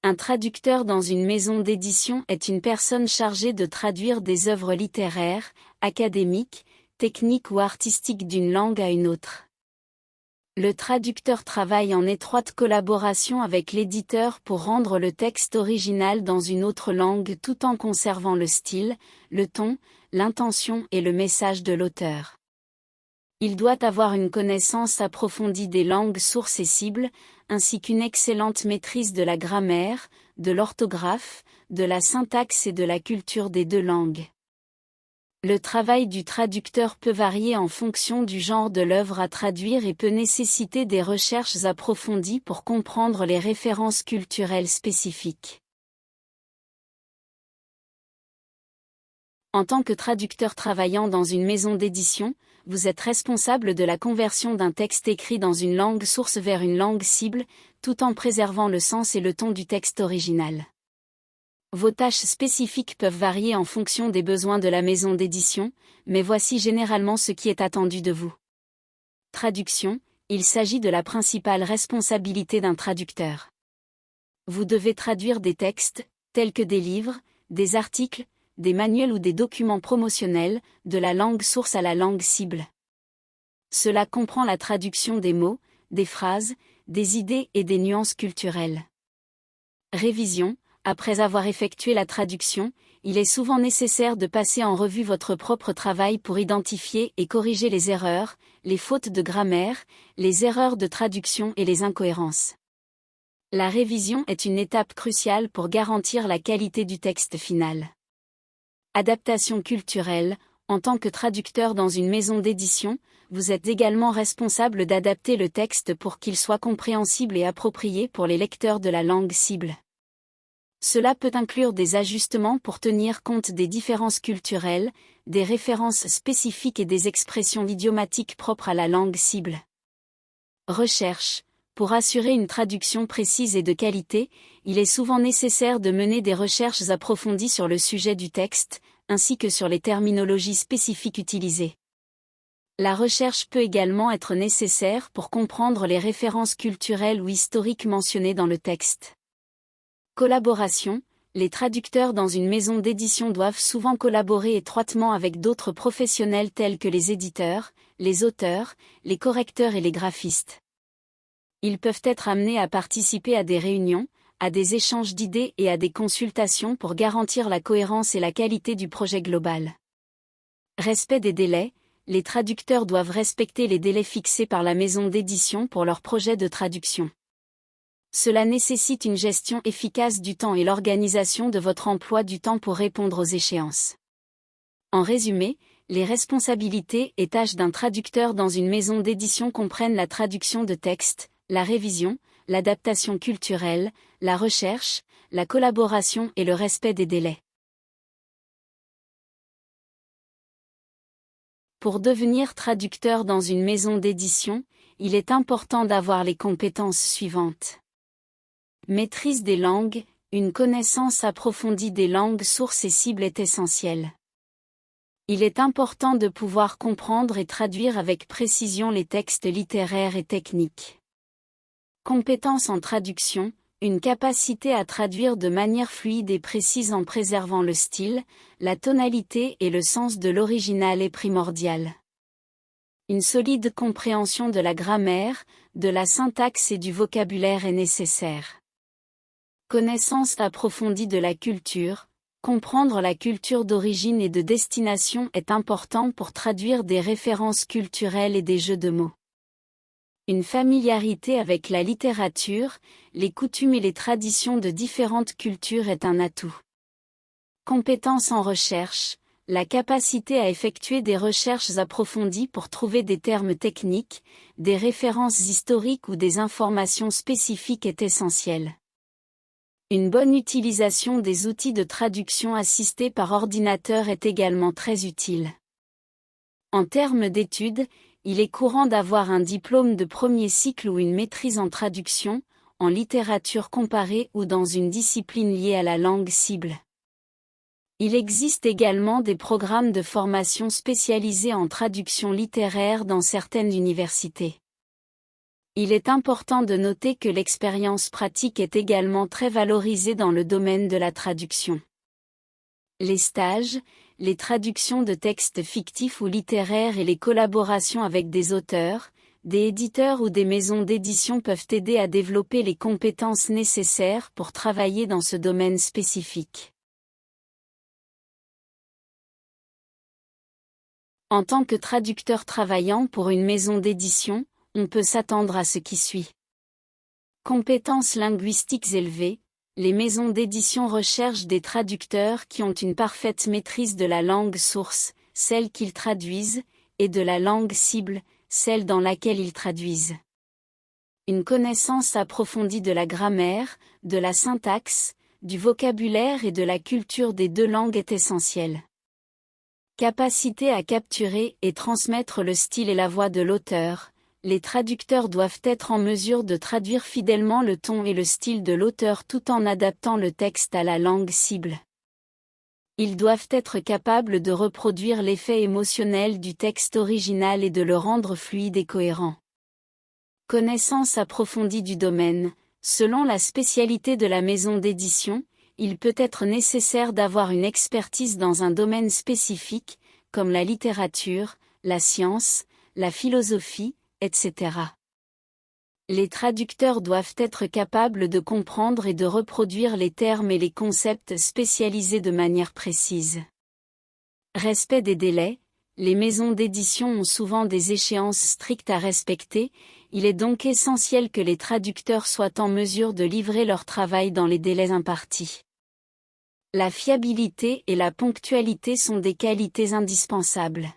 Un traducteur dans une maison d'édition est une personne chargée de traduire des œuvres littéraires, académiques, techniques ou artistiques d'une langue à une autre. Le traducteur travaille en étroite collaboration avec l'éditeur pour rendre le texte original dans une autre langue tout en conservant le style, le ton, l'intention et le message de l'auteur. Il doit avoir une connaissance approfondie des langues sources et cibles, ainsi qu'une excellente maîtrise de la grammaire, de l'orthographe, de la syntaxe et de la culture des deux langues. Le travail du traducteur peut varier en fonction du genre de l'œuvre à traduire et peut nécessiter des recherches approfondies pour comprendre les références culturelles spécifiques. En tant que traducteur travaillant dans une maison d'édition, vous êtes responsable de la conversion d'un texte écrit dans une langue source vers une langue cible, tout en préservant le sens et le ton du texte original. Vos tâches spécifiques peuvent varier en fonction des besoins de la maison d'édition, mais voici généralement ce qui est attendu de vous. Traduction, il s'agit de la principale responsabilité d'un traducteur. Vous devez traduire des textes, tels que des livres, des articles, des manuels ou des documents promotionnels, de la langue source à la langue cible. Cela comprend la traduction des mots, des phrases, des idées et des nuances culturelles. Révision. Après avoir effectué la traduction, il est souvent nécessaire de passer en revue votre propre travail pour identifier et corriger les erreurs, les fautes de grammaire, les erreurs de traduction et les incohérences. La révision est une étape cruciale pour garantir la qualité du texte final. Adaptation culturelle. En tant que traducteur dans une maison d'édition, vous êtes également responsable d'adapter le texte pour qu'il soit compréhensible et approprié pour les lecteurs de la langue cible. Cela peut inclure des ajustements pour tenir compte des différences culturelles, des références spécifiques et des expressions idiomatiques propres à la langue cible. Recherche. Pour assurer une traduction précise et de qualité, il est souvent nécessaire de mener des recherches approfondies sur le sujet du texte, ainsi que sur les terminologies spécifiques utilisées. La recherche peut également être nécessaire pour comprendre les références culturelles ou historiques mentionnées dans le texte. Collaboration. Les traducteurs dans une maison d'édition doivent souvent collaborer étroitement avec d'autres professionnels tels que les éditeurs, les auteurs, les correcteurs et les graphistes. Ils peuvent être amenés à participer à des réunions, à des échanges d'idées et à des consultations pour garantir la cohérence et la qualité du projet global. Respect des délais. Les traducteurs doivent respecter les délais fixés par la maison d'édition pour leur projet de traduction. Cela nécessite une gestion efficace du temps et l'organisation de votre emploi du temps pour répondre aux échéances. En résumé, les responsabilités et tâches d'un traducteur dans une maison d'édition comprennent la traduction de textes, la révision, l'adaptation culturelle, la recherche, la collaboration et le respect des délais. Pour devenir traducteur dans une maison d'édition, il est important d'avoir les compétences suivantes. Maîtrise des langues. Une connaissance approfondie des langues sources et cibles est essentielle. Il est important de pouvoir comprendre et traduire avec précision les textes littéraires et techniques. Compétence en traduction. Une capacité à traduire de manière fluide et précise en préservant le style, la tonalité et le sens de l'original est primordiale. Une solide compréhension de la grammaire, de la syntaxe et du vocabulaire est nécessaire. Connaissance approfondie de la culture. Comprendre la culture d'origine et de destination est important pour traduire des références culturelles et des jeux de mots. Une familiarité avec la littérature, les coutumes et les traditions de différentes cultures est un atout. Compétence en recherche. La capacité à effectuer des recherches approfondies pour trouver des termes techniques, des références historiques ou des informations spécifiques est essentielle. Une bonne utilisation des outils de traduction assistés par ordinateur est également très utile. En termes d'études, il est courant d'avoir un diplôme de premier cycle ou une maîtrise en traduction, en littérature comparée ou dans une discipline liée à la langue cible. Il existe également des programmes de formation spécialisés en traduction littéraire dans certaines universités. Il est important de noter que l'expérience pratique est également très valorisée dans le domaine de la traduction. Les stages, les traductions de textes fictifs ou littéraires et les collaborations avec des auteurs, des éditeurs ou des maisons d'édition peuvent aider à développer les compétences nécessaires pour travailler dans ce domaine spécifique. En tant que traducteur travaillant pour une maison d'édition, on peut s'attendre à ce qui suit. Compétences linguistiques élevées. Les maisons d'édition recherchent des traducteurs qui ont une parfaite maîtrise de la langue source, celle qu'ils traduisent, et de la langue cible, celle dans laquelle ils traduisent. Une connaissance approfondie de la grammaire, de la syntaxe, du vocabulaire et de la culture des deux langues est essentielle. Capacité à capturer et transmettre le style et la voix de l'auteur. Les traducteurs doivent être en mesure de traduire fidèlement le ton et le style de l'auteur tout en adaptant le texte à la langue cible. Ils doivent être capables de reproduire l'effet émotionnel du texte original et de le rendre fluide et cohérent. Connaissance approfondie du domaine. Selon la spécialité de la maison d'édition, il peut être nécessaire d'avoir une expertise dans un domaine spécifique, comme la littérature, la science, la philosophie, etc. Les traducteurs doivent être capables de comprendre et de reproduire les termes et les concepts spécialisés de manière précise. Respect des délais. Les maisons d'édition ont souvent des échéances strictes à respecter, il est donc essentiel que les traducteurs soient en mesure de livrer leur travail dans les délais impartis. La fiabilité et la ponctualité sont des qualités indispensables.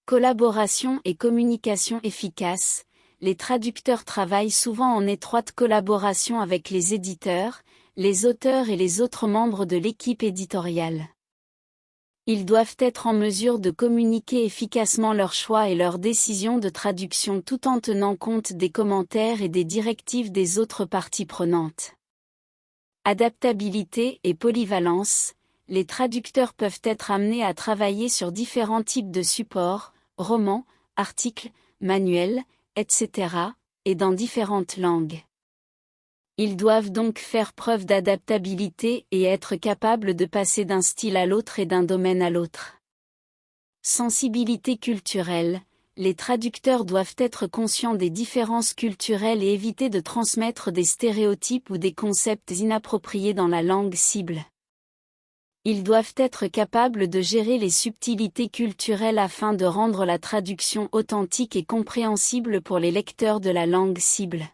Collaboration et communication efficace. Les traducteurs travaillent souvent en étroite collaboration avec les éditeurs, les auteurs et les autres membres de l'équipe éditoriale. Ils doivent être en mesure de communiquer efficacement leurs choix et leurs décisions de traduction tout en tenant compte des commentaires et des directives des autres parties prenantes. Adaptabilité et polyvalence. Les traducteurs peuvent être amenés à travailler sur différents types de supports, romans, articles, manuels, etc., et dans différentes langues. Ils doivent donc faire preuve d'adaptabilité et être capables de passer d'un style à l'autre et d'un domaine à l'autre. Sensibilité culturelle. Les traducteurs doivent être conscients des différences culturelles et éviter de transmettre des stéréotypes ou des concepts inappropriés dans la langue cible. Ils doivent être capables de gérer les subtilités culturelles afin de rendre la traduction authentique et compréhensible pour les lecteurs de la langue cible.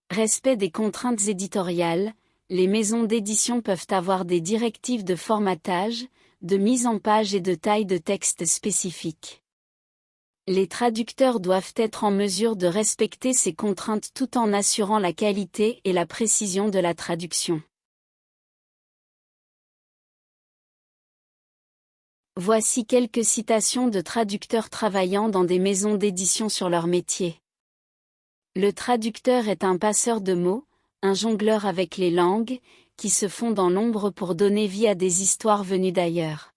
Respect des contraintes éditoriales. Les maisons d'édition peuvent avoir des directives de formatage, de mise en page et de taille de texte spécifiques. Les traducteurs doivent être en mesure de respecter ces contraintes tout en assurant la qualité et la précision de la traduction. Voici quelques citations de traducteurs travaillant dans des maisons d'édition sur leur métier. Le traducteur est un passeur de mots, un jongleur avec les langues, qui se fond dans l'ombre pour donner vie à des histoires venues d'ailleurs.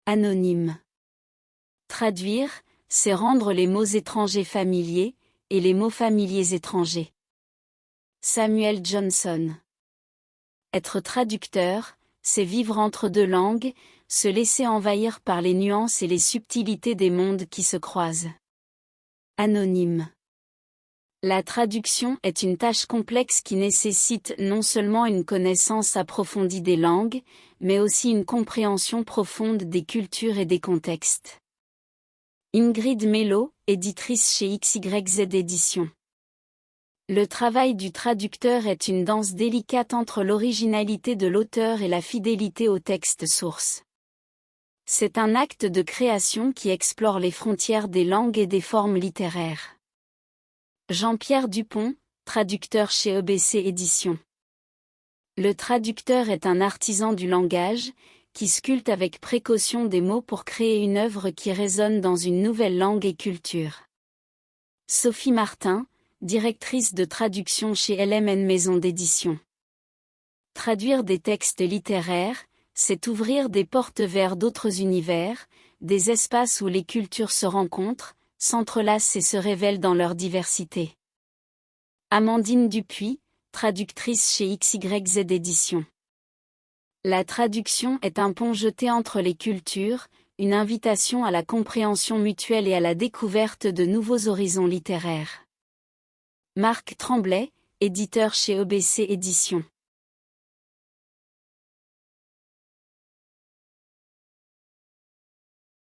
Anonyme. Traduire, c'est rendre les mots étrangers familiers, et les mots familiers étrangers. Samuel Johnson. Être traducteur, c'est vivre entre deux langues, se laisser envahir par les nuances et les subtilités des mondes qui se croisent. Anonyme. La traduction est une tâche complexe qui nécessite non seulement une connaissance approfondie des langues, mais aussi une compréhension profonde des cultures et des contextes. Ingrid Mello, éditrice chez XYZ Éditions. Le travail du traducteur est une danse délicate entre l'originalité de l'auteur et la fidélité au texte source. C'est un acte de création qui explore les frontières des langues et des formes littéraires. Jean-Pierre Dupont, traducteur chez EBC Éditions. Le traducteur est un artisan du langage, qui sculpte avec précaution des mots pour créer une œuvre qui résonne dans une nouvelle langue et culture. Sophie Martin, directrice de traduction chez LMN Maison d'édition. Traduire des textes littéraires, c'est ouvrir des portes vers d'autres univers, des espaces où les cultures se rencontrent, s'entrelacent et se révèlent dans leur diversité. Amandine Dupuis, traductrice chez XYZ Éditions. La traduction est un pont jeté entre les cultures, une invitation à la compréhension mutuelle et à la découverte de nouveaux horizons littéraires. Marc Tremblay, éditeur chez EBC Éditions.